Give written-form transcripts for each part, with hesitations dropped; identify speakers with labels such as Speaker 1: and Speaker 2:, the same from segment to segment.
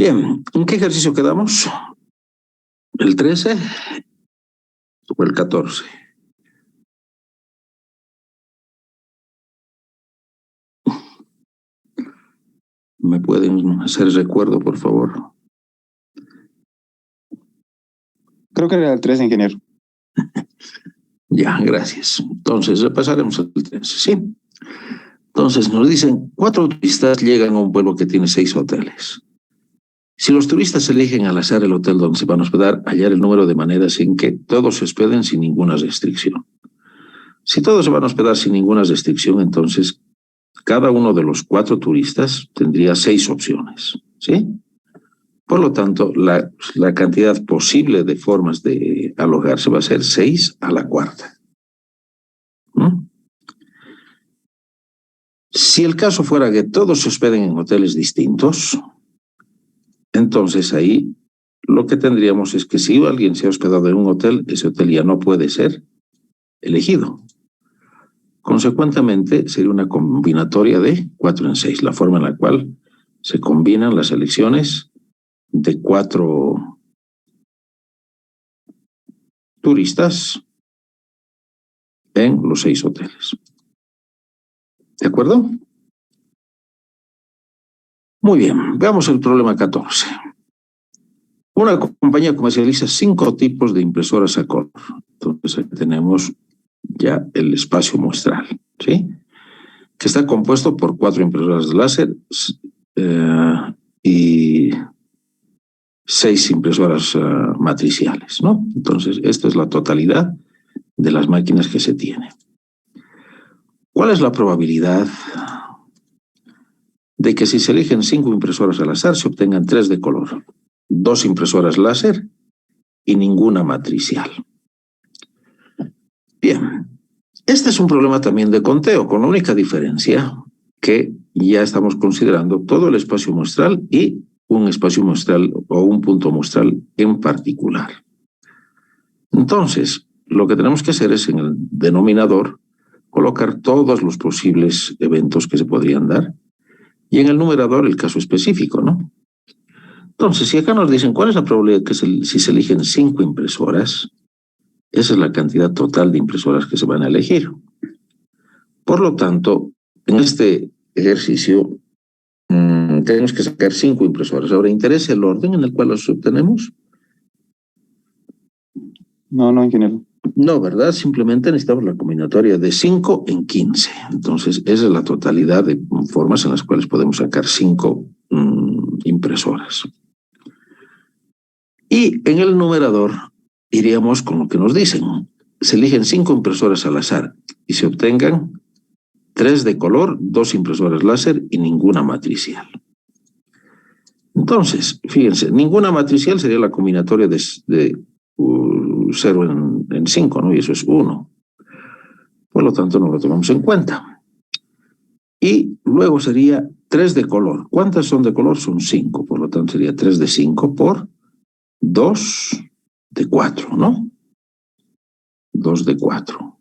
Speaker 1: Bien, ¿en qué ejercicio quedamos? ¿El 13 o el 14? ¿Me pueden hacer recuerdo, por favor?
Speaker 2: Creo que era el 13, ingeniero.
Speaker 1: Ya, gracias. Entonces, repasaremos el 13, ¿sí? Entonces, nos dicen, 4 turistas llegan a un pueblo que tiene 6 hoteles. Si los turistas eligen al azar el hotel donde se van a hospedar, hallar el número de maneras en que todos se hospeden sin ninguna restricción. Si todos se van a hospedar sin ninguna restricción, entonces cada uno de los 4 turistas tendría 6 opciones, ¿sí? Por lo tanto, la cantidad posible de formas de alojarse va a ser 6 a la cuarta. Si el caso fuera que todos se hospeden en hoteles distintos, entonces ahí lo que tendríamos es que si alguien se ha hospedado en un hotel, ese hotel ya no puede ser elegido. Consecuentemente, sería una combinatoria de 4 en 6, la forma en la cual se combinan las elecciones de 4 turistas en los 6 hoteles. ¿De acuerdo? Muy bien, veamos el problema 14. Una compañía comercializa 5 tipos de impresoras a color. Entonces aquí tenemos ya el espacio muestral, ¿sí? Que está compuesto por 4 impresoras de láser y 6 impresoras matriciales, ¿no? Entonces, esta es la totalidad de las máquinas que se tiene. ¿Cuál es la probabilidad de que si se eligen 5 impresoras al azar se obtengan 3 de color, 2 impresoras láser y ninguna matricial? Bien, este es un problema también de conteo, con la única diferencia que ya estamos considerando todo el espacio muestral y un espacio muestral o un punto muestral en particular. Entonces, lo que tenemos que hacer es en el denominador colocar todos los posibles eventos que se podrían dar y en el numerador el caso específico, ¿no? Entonces, si acá nos dicen cuál es la probabilidad que si se eligen 5 impresoras, esa es la cantidad total de impresoras que se van a elegir. Por lo tanto, en este ejercicio tenemos que sacar 5 impresoras. Ahora, ¿interesa el orden en el cual las obtenemos?
Speaker 2: No, ingeniero.
Speaker 1: No, ¿verdad? Simplemente necesitamos la combinatoria de 5 en 15. Entonces, esa es la totalidad de formas en las cuales podemos sacar 5 impresoras. Y en el numerador iríamos con lo que nos dicen. Se eligen 5 impresoras al azar y se obtengan 3 de color, 2 impresoras láser y ninguna matricial. Entonces, fíjense, ninguna matricial sería la combinatoria de 0 en 5, ¿no? Y eso es 1. Por lo tanto, no lo tomamos en cuenta. Y luego sería 3 de color. ¿Cuántas son de color? Son 5. Por lo tanto, sería 3 de 5 por 2 de 4, ¿no? 2 de 4.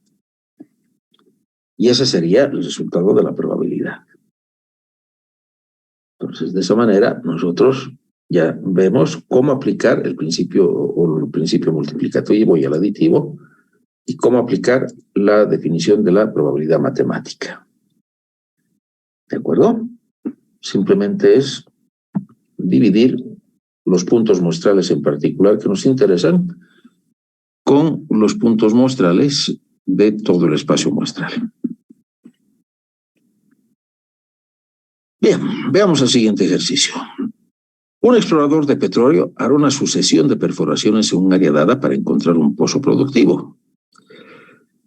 Speaker 1: Y ese sería el resultado de la probabilidad. Entonces, de esa manera, nosotros ya vemos cómo aplicar el principio multiplicativo y el aditivo y cómo aplicar la definición de la probabilidad matemática. ¿De acuerdo? Simplemente es dividir los puntos muestrales en particular que nos interesan con los puntos muestrales de todo el espacio muestral. Bien, veamos el siguiente ejercicio. Un explorador de petróleo hará una sucesión de perforaciones en un área dada para encontrar un pozo productivo.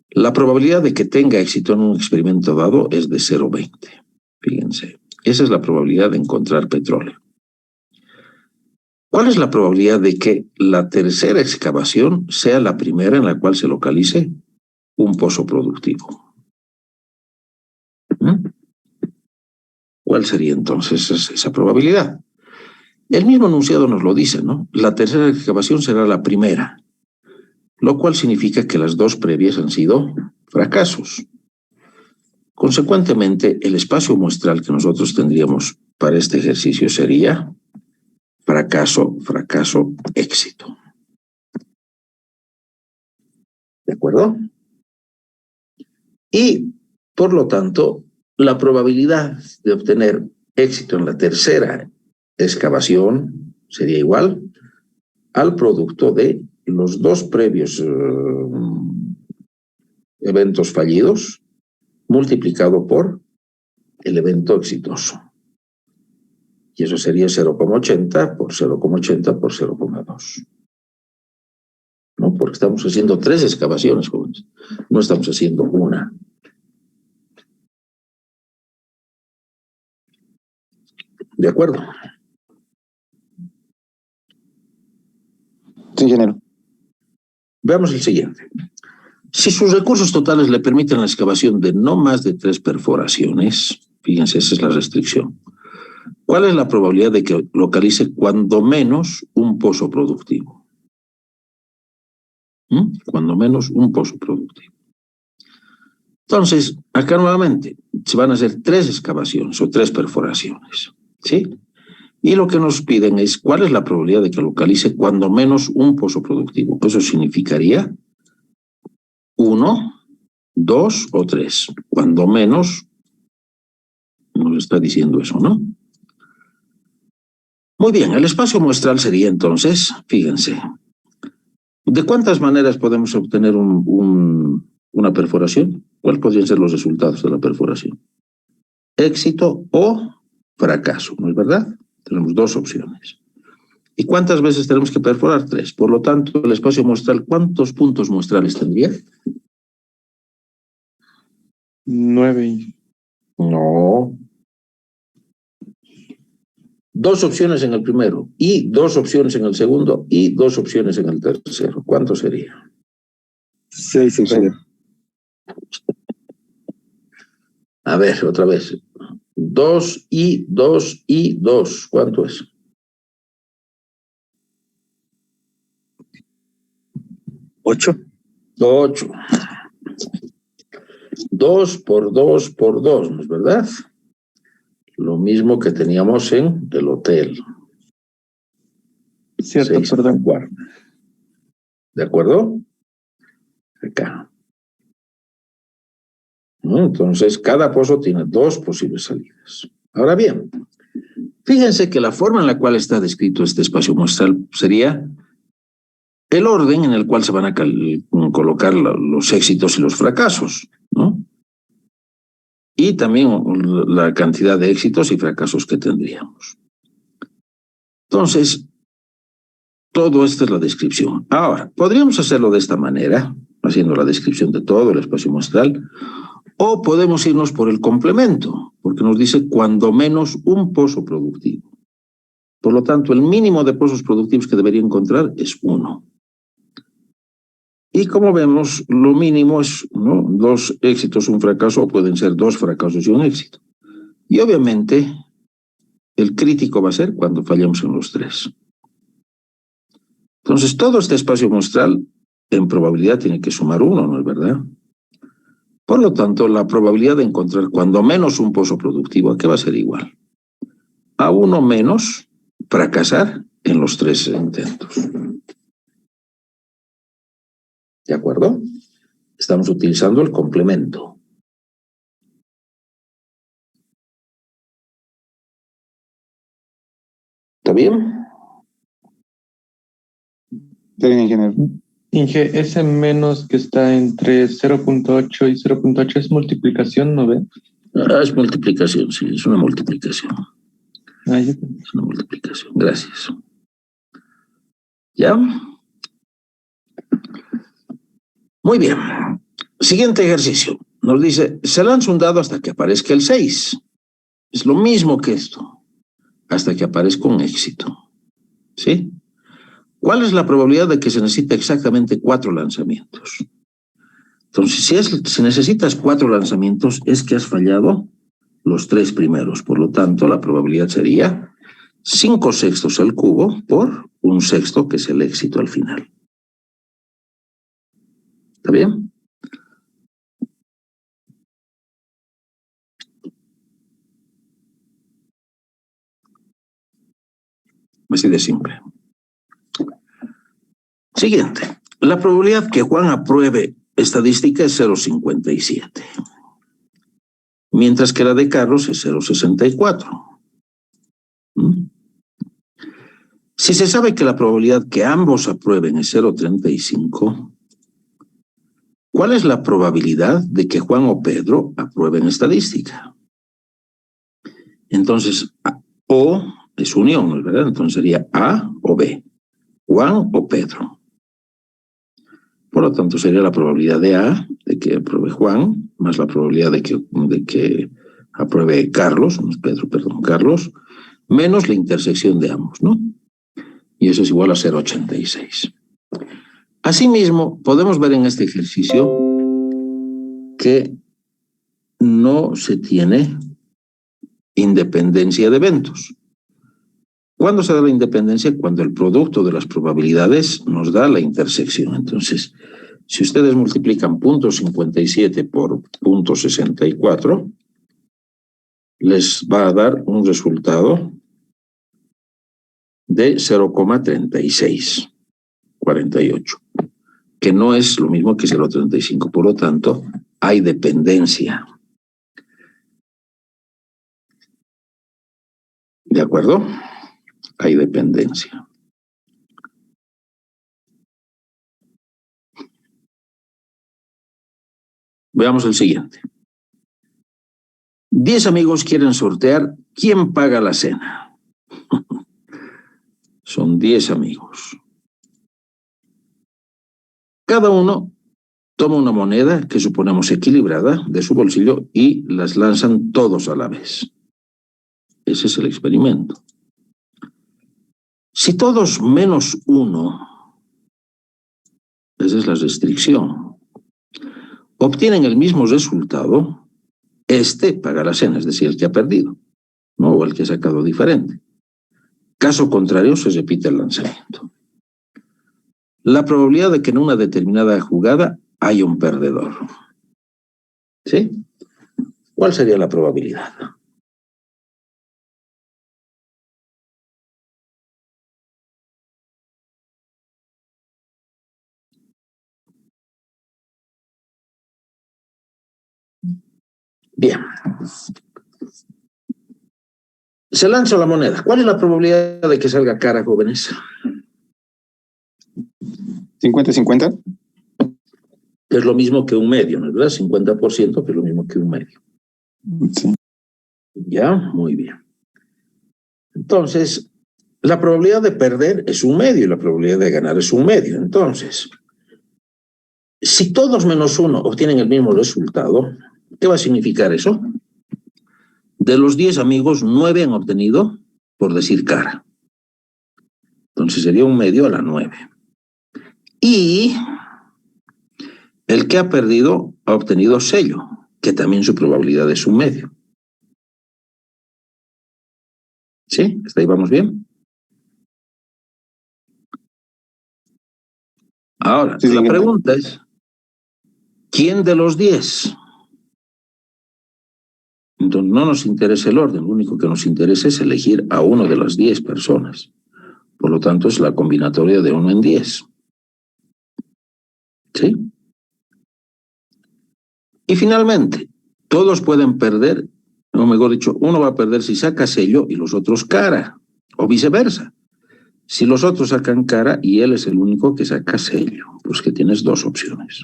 Speaker 1: La probabilidad de que tenga éxito en un experimento dado es de 0,20. Fíjense, esa es la probabilidad de encontrar petróleo. ¿Cuál es la probabilidad de que la tercera excavación sea la primera en la cual se localice un pozo productivo? ¿Cuál sería entonces esa probabilidad? El mismo enunciado nos lo dice, ¿no? La tercera excavación será la primera, lo cual significa que las 2 previas han sido fracasos. Consecuentemente, el espacio muestral que nosotros tendríamos para este ejercicio sería fracaso, fracaso, éxito. ¿De acuerdo? Y, por lo tanto, la probabilidad de obtener éxito en la tercera excavación sería igual al producto de los dos previos eventos fallidos multiplicado por el evento exitoso. Y eso sería 0,80 por 0,80 por 0,2. ¿No? Porque estamos haciendo 3 excavaciones, jóvenes. No estamos haciendo una. ¿De acuerdo?
Speaker 2: Sí, ingeniero.
Speaker 1: Veamos el siguiente. Si sus recursos totales le permiten la excavación de no más de 3 perforaciones, fíjense, esa es la restricción, ¿cuál es la probabilidad de que localice cuando menos un pozo productivo? Cuando menos un pozo productivo. Entonces, acá nuevamente, se van a hacer 3 excavaciones o 3 perforaciones, ¿sí? Y lo que nos piden es, ¿cuál es la probabilidad de que localice cuando menos un pozo productivo? Eso significaría 1, 2 o 3. Cuando menos, nos está diciendo eso, ¿no? Muy bien, el espacio muestral sería entonces, fíjense, ¿de cuántas maneras podemos obtener una perforación? ¿Cuáles podrían ser los resultados de la perforación? Éxito o fracaso, ¿no es verdad? Tenemos 2 opciones. ¿Y cuántas veces tenemos que perforar? 3. Por lo tanto, el espacio muestral, ¿cuántos puntos muestrales tendría?
Speaker 3: 9.
Speaker 1: No. 2 opciones en el primero, y 2 opciones en el segundo, y 2 opciones en el tercero. ¿Cuánto sería?
Speaker 2: 6, ingeniero.
Speaker 1: A ver, otra vez. 2 y 2 y 2. ¿Cuánto es?
Speaker 2: 8.
Speaker 1: 8. 2 por 2 por 2, ¿no es verdad? Lo mismo que teníamos en el hotel.
Speaker 3: Cierto,
Speaker 1: 6 a la
Speaker 3: perdón.
Speaker 1: cuarta. ¿De acuerdo? Acá. Entonces, cada pozo tiene 2 posibles salidas. Ahora bien, fíjense que la forma en la cual está descrito este espacio muestral sería el orden en el cual se van a colocar los éxitos y los fracasos, ¿no? Y también la cantidad de éxitos y fracasos que tendríamos. Entonces, todo esto es la descripción. Ahora, podríamos hacerlo de esta manera, haciendo la descripción de todo el espacio muestral, o podemos irnos por el complemento, porque nos dice cuando menos un pozo productivo. Por lo tanto, el mínimo de pozos productivos que debería encontrar es 1. Y como vemos, lo mínimo es, ¿no?, 2 éxitos, un fracaso, o pueden ser 2 fracasos y un éxito. Y obviamente, el crítico va a ser cuando fallamos en los 3. Entonces, todo este espacio muestral en probabilidad tiene que sumar 1, ¿no es verdad? Por lo tanto, la probabilidad de encontrar cuando menos un pozo productivo, ¿a qué va a ser igual? A 1 menos fracasar en los 3 intentos. ¿De acuerdo? Estamos utilizando el complemento. ¿Está bien?
Speaker 2: Está bien, ingeniero.
Speaker 3: Inge, ese menos que está entre 0.8 y 0.8 es multiplicación, ¿no ve?
Speaker 1: Es multiplicación, sí, es una multiplicación. Es una multiplicación, gracias. ¿Ya? Muy bien. Siguiente ejercicio. Nos dice, se lanza un dado hasta que aparezca el 6. Es lo mismo que esto, hasta que aparezca un éxito. ¿Sí? ¿Cuál es la probabilidad de que se necesite exactamente 4 lanzamientos? Entonces, si necesitas 4 lanzamientos, es que has fallado los 3 primeros. Por lo tanto, la probabilidad sería 5/6 al cubo por 1/6, que es el éxito al final. ¿Está bien? Así de simple. Siguiente. La probabilidad que Juan apruebe estadística es 0,57. Mientras que la de Carlos es 0,64. Si se sabe que la probabilidad que ambos aprueben es 0,35, ¿cuál es la probabilidad de que Juan o Pedro aprueben estadística? Entonces, O es unión, ¿verdad? Entonces sería A o B, Juan o Pedro. Por lo tanto, sería la probabilidad de A, de que apruebe Juan, más la probabilidad de que apruebe Carlos, no es Pedro, perdón, Carlos, menos la intersección de ambos, ¿no? Y eso es igual a 0,86. Asimismo, podemos ver en este ejercicio que no se tiene independencia de eventos. ¿Cuándo se da la independencia? Cuando el producto de las probabilidades nos da la intersección. Entonces, si ustedes multiplican 0,57 por 0,64, les va a dar un resultado de 0,3648, que no es lo mismo que 0,35. Por lo tanto, hay dependencia. ¿De acuerdo? Hay dependencia. Veamos el siguiente. 10 amigos quieren sortear quién paga la cena. Son 10 amigos. Cada uno toma una moneda que suponemos equilibrada de su bolsillo y las lanzan todos a la vez. Ese es el experimento. Si todos menos uno, esa es la restricción, obtienen el mismo resultado, este paga la cena, es decir, el que ha perdido, ¿no? O el que ha sacado diferente. Caso contrario, se repite el lanzamiento. La probabilidad de que en una determinada jugada haya un perdedor. ¿Sí? ¿Cuál sería la probabilidad? Bien. Se lanza la moneda. ¿Cuál es la probabilidad de que salga cara, jóvenes?
Speaker 2: 50-50.
Speaker 1: Es lo mismo que un medio, ¿no es verdad? 50%, que es lo mismo que un medio.
Speaker 2: Sí.
Speaker 1: Ya, muy bien. Entonces, la probabilidad de perder es un medio y la probabilidad de ganar es un medio. Entonces, si todos menos uno obtienen el mismo resultado, ¿qué va a significar eso? De los 10 amigos, 9 han obtenido, por decir, cara. Entonces sería un medio a la 9. Y el que ha perdido ha obtenido sello, que también su probabilidad es un medio. ¿Sí? ¿Hasta ahí vamos bien? Ahora,
Speaker 2: Sí,
Speaker 1: la
Speaker 2: siguiente.
Speaker 1: pregunta es, ¿quién de los 10? Entonces no nos interesa el orden, lo único que nos interesa es elegir a uno de las 10 personas. Por lo tanto, es la combinatoria de 1 en 10. ¿Sí? Y finalmente, todos pueden perder, o mejor dicho, uno va a perder si saca sello y los otros cara, o viceversa. Si los otros sacan cara y él es el único que saca sello, pues que tienes dos opciones.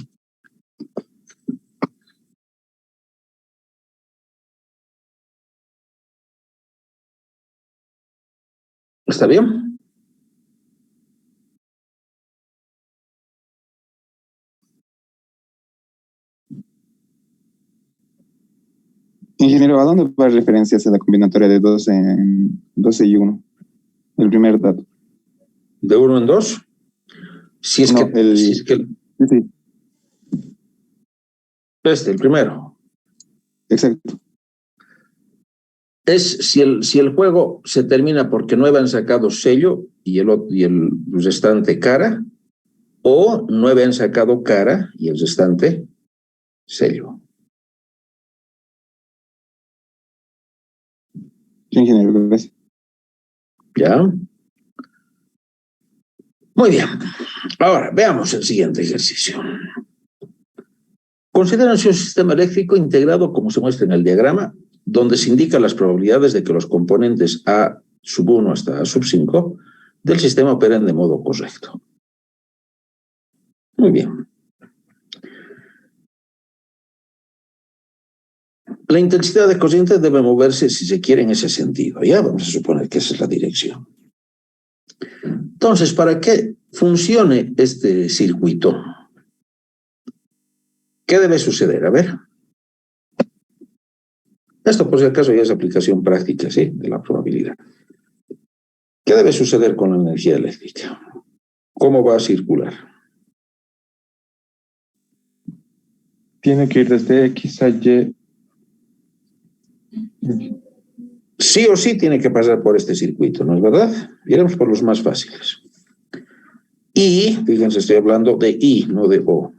Speaker 1: ¿Está bien?
Speaker 2: Ingeniero, ¿a dónde va referencias a la combinatoria de 12 y 1? El primer dato.
Speaker 1: ¿De 1 en 2? Si es
Speaker 2: No,
Speaker 1: que...
Speaker 2: sí.
Speaker 1: El primero.
Speaker 2: Exacto.
Speaker 1: Es si el juego se termina porque 9 han sacado sello y el restante cara, o 9 han sacado cara y el restante sello.
Speaker 2: Sí, ingeniero, gracias.
Speaker 1: ¿Ya? Muy bien. Ahora, veamos el siguiente ejercicio. Considérense un sistema eléctrico integrado, como se muestra en el diagrama, donde se indican las probabilidades de que los componentes A⁻1 hasta A⁻5 del sistema operen de modo correcto. Muy bien. La intensidad de corriente debe moverse, si se quiere, en ese sentido. Ya vamos a suponer que esa es la dirección. Entonces, para que funcione este circuito, ¿qué debe suceder? A ver. Esto, por si acaso, ya es aplicación práctica, ¿sí? De la probabilidad. ¿Qué debe suceder con la energía eléctrica? ¿Cómo va a circular?
Speaker 3: Tiene que ir desde X a Y.
Speaker 1: Sí o sí tiene que pasar por este circuito, ¿no es verdad? Iremos por los más fáciles. Y, fíjense, estoy hablando de I, no de O.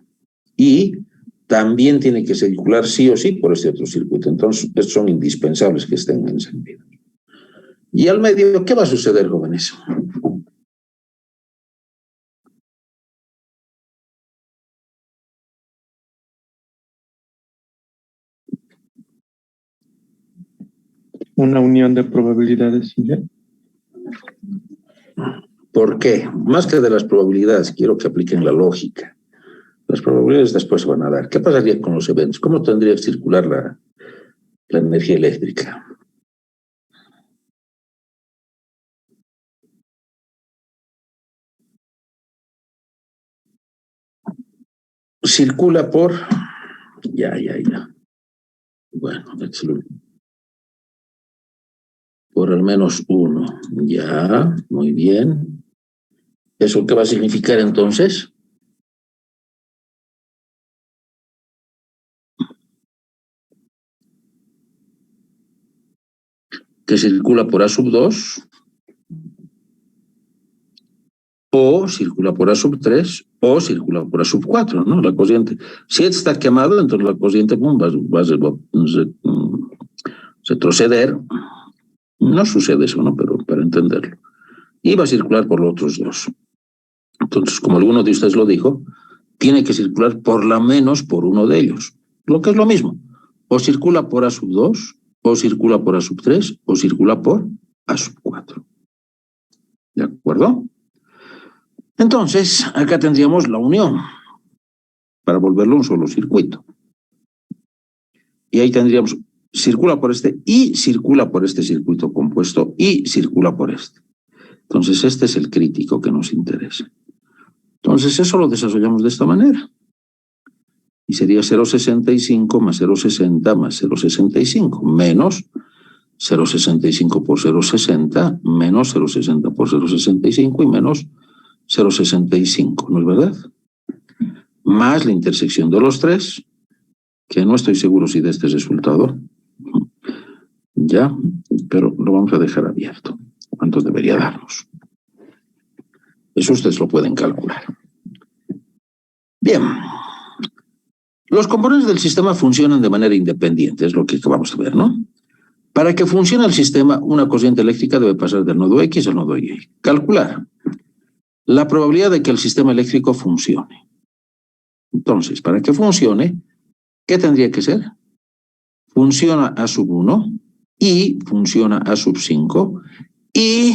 Speaker 1: Y también tiene que circular sí o sí por este otro circuito. Entonces, estos son indispensables que estén encendidos. Y al medio, ¿qué va a suceder, jóvenes?
Speaker 3: Una unión de probabilidades. ¿Sí?
Speaker 1: ¿Por qué? Más que de las probabilidades, quiero que apliquen la lógica. Las probabilidades después se van a dar. ¿Qué pasaría con los eventos? ¿Cómo tendría que circular la energía eléctrica? Circula por... Ya. Bueno, por al menos uno. Ya, muy bien. ¿Eso qué va a significar entonces? Que circula por A⁻2 o circula por A⁻3 o circula por A⁻4, ¿no? La corriente. Si está quemado, entonces la corriente va a retroceder. No sucede eso, ¿no? Pero para entenderlo. Y va a circular por los otros dos. Entonces, como alguno de ustedes lo dijo, tiene que circular por lo menos por uno de ellos. Lo que es lo mismo. O circula por A⁻2, o circula por A⁻3, o circula por A⁻4. ¿De acuerdo? Entonces, acá tendríamos la unión para volverlo un solo circuito. Y ahí tendríamos, circula por este y circula por este circuito compuesto y circula por este. Entonces, este es el crítico que nos interesa. Entonces, eso lo desarrollamos de esta manera. Y sería 0,65 más 0,60 más 0,65 menos 0,65 por 0,60 menos 0,60 por 0,65 y menos 0,65, ¿no es verdad? Más la intersección de los tres, que no estoy seguro si de este resultado, ya, pero lo vamos a dejar abierto. ¿Cuánto debería darnos? Eso ustedes lo pueden calcular. Bien. Los componentes del sistema funcionan de manera independiente, es lo que acabamos de ver, ¿no? Para que funcione el sistema, una corriente eléctrica debe pasar del nodo X al nodo Y. Calcular la probabilidad de que el sistema eléctrico funcione. Entonces, para que funcione, ¿qué tendría que ser? Funciona A⁻1 y funciona A⁻5 y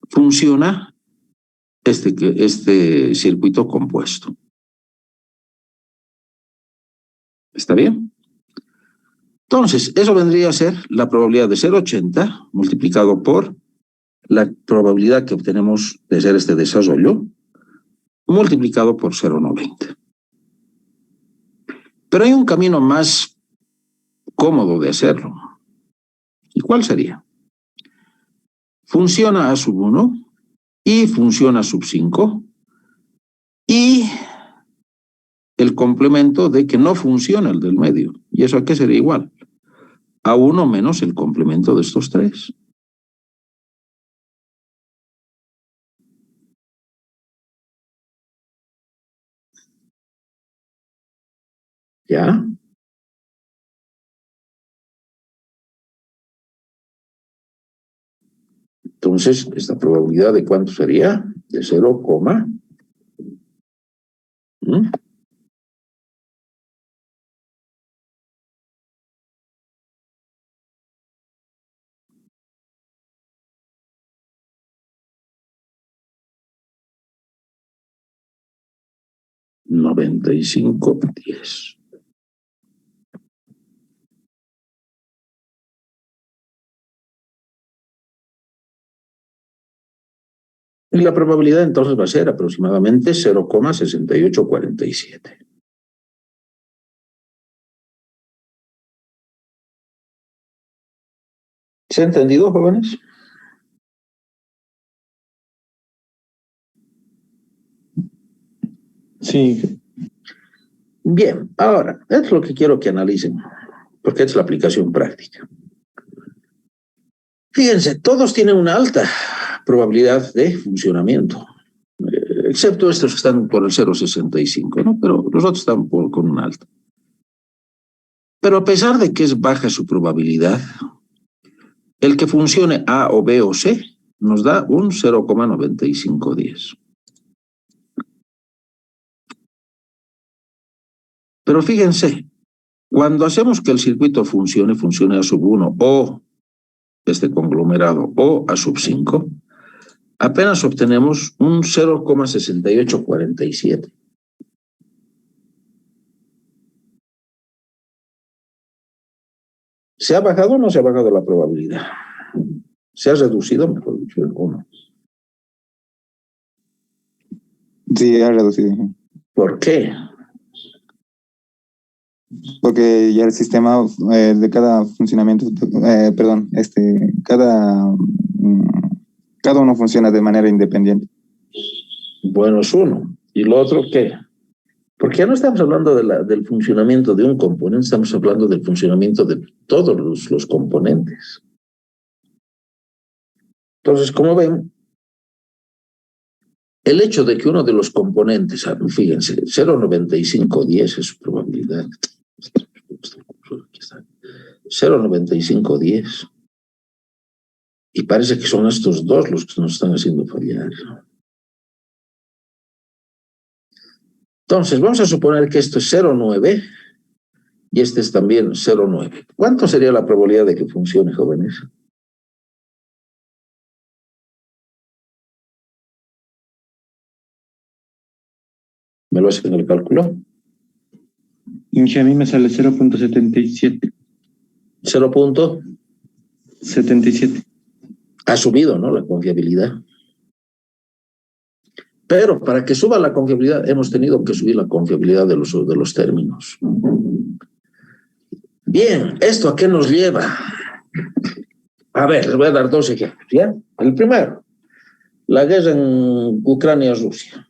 Speaker 1: funciona este circuito compuesto. ¿Está bien? Entonces, eso vendría a ser la probabilidad de 0,80 multiplicado por la probabilidad que obtenemos de hacer este desarrollo multiplicado por 0,90. Pero hay un camino más cómodo de hacerlo. ¿Y cuál sería? Funciona A⁻1 y funciona A⁻5 y el complemento de que no funciona el del medio. ¿Y eso a qué sería igual? A1 menos el complemento de estos tres. ¿Ya? Entonces, esta probabilidad de cuánto sería? De 0, ¿Mm? $95.10. Y la probabilidad entonces va a ser aproximadamente 0,6847. ¿Se ha entendido, jóvenes?
Speaker 3: Sí.
Speaker 1: Bien, ahora, es lo que quiero que analicen, porque es la aplicación práctica. Fíjense, todos tienen una alta probabilidad de funcionamiento, excepto estos que están por el 0,65, ¿no? Pero los otros están con una alta. Pero a pesar de que es baja su probabilidad, el que funcione A o B o C nos da un 0,9510. Pero fíjense, cuando hacemos que el circuito funcione a sub 1 o este conglomerado o a sub 5, apenas obtenemos un 0,6847. ¿Se ha bajado o no se ha bajado la probabilidad? ¿Se ha reducido, mejor dicho, o no?
Speaker 2: Sí, ha reducido.
Speaker 1: ¿Por qué?
Speaker 2: Porque ya el sistema de cada funcionamiento, cada uno funciona de manera independiente.
Speaker 1: Bueno, es uno. ¿Y lo otro qué? Porque ya no estamos hablando del funcionamiento de un componente, estamos hablando del funcionamiento de todos los componentes. Entonces, como ven, el hecho de que uno de los componentes, fíjense, 0,9510 es su probabilidad. 0,9510. Y parece que son estos dos los que nos están haciendo fallar. Entonces, vamos a suponer que esto es 0,9 y este es también 0,9. ¿Cuánto sería la probabilidad de que funcione, jóvenes? ¿Me lo hacen el cálculo?
Speaker 3: Y a mí me sale 0.77.
Speaker 1: 0.77. Ha subido, ¿no? La confiabilidad. Pero para que suba la confiabilidad, hemos tenido que subir la confiabilidad de los términos. Bien, ¿esto a qué nos lleva? A ver, les voy a dar dos ejemplos, ¿ya? El primero, la guerra en Ucrania-Rusia.